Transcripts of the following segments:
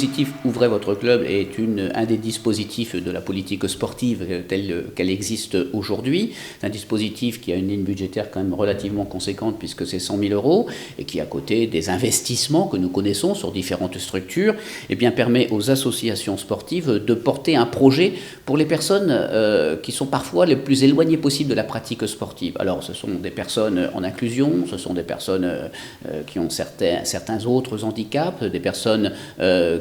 dispositif Ouvrez votre club est un des dispositifs de la politique sportive telle qu'elle existe aujourd'hui. C'est un dispositif qui a une ligne budgétaire quand même relativement conséquente puisque c'est 100 000 € et qui, à côté des investissements que nous connaissons sur différentes structures, eh bien, permet aux associations sportives de porter un projet pour les personnes qui sont parfois les plus éloignées possible de la pratique sportive. Alors, ce sont des personnes en inclusion, ce sont des personnes qui ont certains autres handicaps, des personnes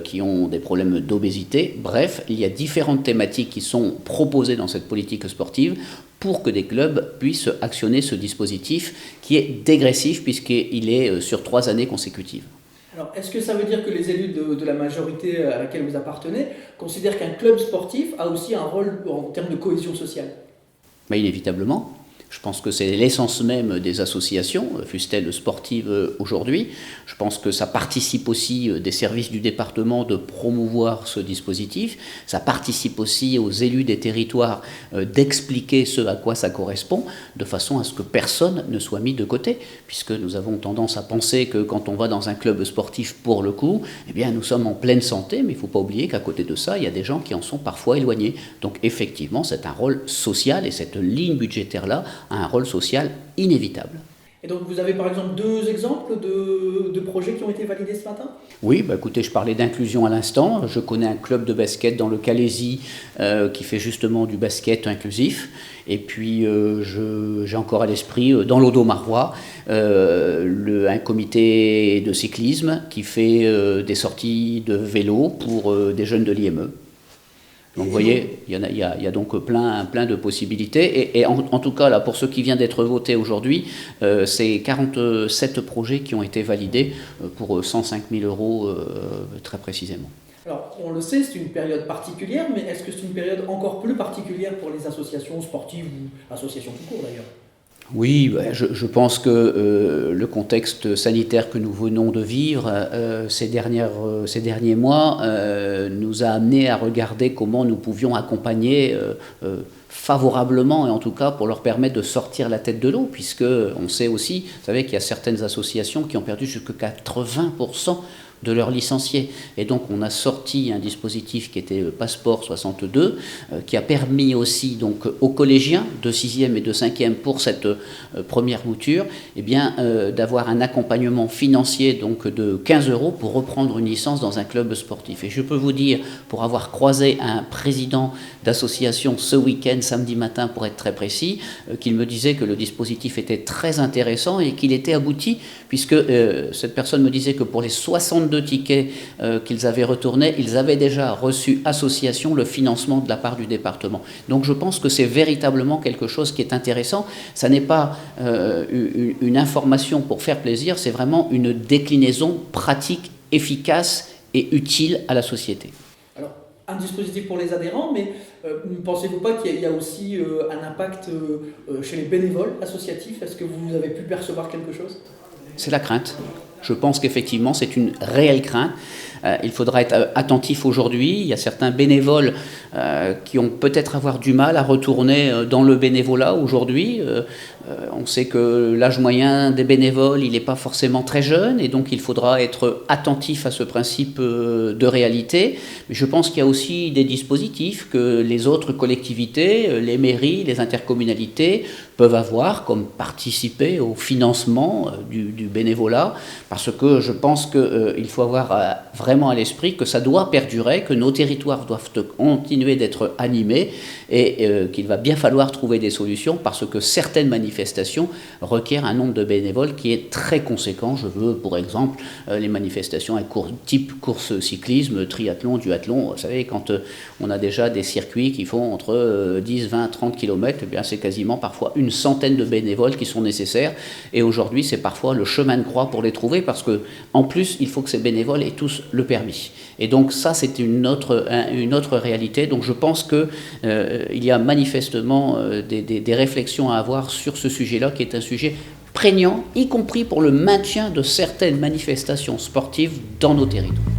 qui ont des problèmes d'obésité. Bref, il y a différentes thématiques qui sont proposées dans cette politique sportive pour que des clubs puissent actionner ce dispositif qui est dégressif puisqu'il est sur 3 années consécutives. Alors, est-ce que ça veut dire que les élus de la majorité à laquelle vous appartenez considèrent qu'un club sportif a aussi un rôle en termes de cohésion sociale ? Mais inévitablement. Je pense que c'est l'essence même des associations, fussent-elles sportives aujourd'hui. Je pense que ça participe aussi des services du département de promouvoir ce dispositif. Ça participe aussi aux élus des territoires d'expliquer ce à quoi ça correspond, de façon à ce que personne ne soit mis de côté. Puisque nous avons tendance à penser que quand on va dans un club sportif pour le coup, eh bien nous sommes en pleine santé, mais il ne faut pas oublier qu'à côté de ça, il y a des gens qui en sont parfois éloignés. Donc effectivement, c'est un rôle social et cette ligne budgétaire-là a un rôle social inévitable. Et donc vous avez par exemple 2 exemples de projets qui ont été validés ce matin ? Oui, écoutez, je parlais d'inclusion à l'instant. Je connais un club de basket dans le Calaisis qui fait justement du basket inclusif. Et puis j'ai encore à l'esprit, dans l'Audomarois, un comité de cyclisme qui fait des sorties de vélo pour des jeunes de l'IME. Donc vous voyez, il y a donc plein de possibilités. Et en tout cas, là, pour ce qui vient d'être voté aujourd'hui, c'est 47 projets qui ont été validés pour 105 000 € très précisément. Alors, on le sait, c'est une période particulière, mais est-ce que c'est une période encore plus particulière pour les associations sportives ou associations tout court d'ailleurs ? Oui, je pense que le contexte sanitaire que nous venons de vivre ces derniers mois nous a amené à regarder comment nous pouvions accompagner favorablement, et en tout cas pour leur permettre de sortir la tête de l'eau, puisque on sait aussi, vous savez qu'il y a certaines associations qui ont perdu jusqu'à 80% de leurs licenciés. Et donc on a sorti un dispositif qui était Passeport 62, qui a permis aussi donc aux collégiens de 6e et de 5e pour cette première mouture, eh bien, d'avoir un accompagnement financier donc de 15 € pour reprendre une licence dans un club sportif. Et je peux vous dire, pour avoir croisé un président d'association ce week-end, samedi matin pour être très précis, qu'il me disait que le dispositif était très intéressant et qu'il était abouti, puisque cette personne me disait que pour les 62 tickets qu'ils avaient retournés, ils avaient déjà reçu association le financement de la part du département. Donc je pense que c'est véritablement quelque chose qui est intéressant. Ça n'est pas une information pour faire plaisir, c'est vraiment une déclinaison pratique, efficace et utile à la société. Alors, un dispositif pour les adhérents, mais ne pensez-vous pas qu'il y a aussi un impact chez les bénévoles associatifs ? Est-ce que vous avez pu percevoir quelque chose ? C'est la crainte. Je pense qu'effectivement, c'est une réelle crainte. Il faudra être attentif aujourd'hui. Il y a certains bénévoles qui ont peut-être avoir du mal à retourner dans le bénévolat aujourd'hui. On sait que l'âge moyen des bénévoles, il n'est pas forcément très jeune, et donc il faudra être attentif à ce principe de réalité. Mais je pense qu'il y a aussi des dispositifs que les autres collectivités, les mairies, les intercommunalités peuvent avoir, comme participer au financement du bénévolat, parce que je pense qu'il faut avoir vraiment à l'esprit que ça doit perdurer, que nos territoires doivent continuer d'être animés, et qu'il va bien falloir trouver des solutions, parce que certaines manifestations requièrent un nombre de bénévoles qui est très conséquent. Je veux, pour exemple, les manifestations type course cyclisme, triathlon, duathlon. Vous savez, quand on a déjà des circuits qui font entre 10, 20, 30 km, eh bien, c'est quasiment parfois une centaine de bénévoles qui sont nécessaires. Et aujourd'hui, c'est parfois le chemin de croix pour les trouver, parce que en plus, il faut que ces bénévoles aient tous le permis. Et donc ça, c'est une autre réalité. Donc je pense qu'il y a manifestement des réflexions à avoir sur ce sujet-là, qui est un sujet prégnant, y compris pour le maintien de certaines manifestations sportives dans nos territoires.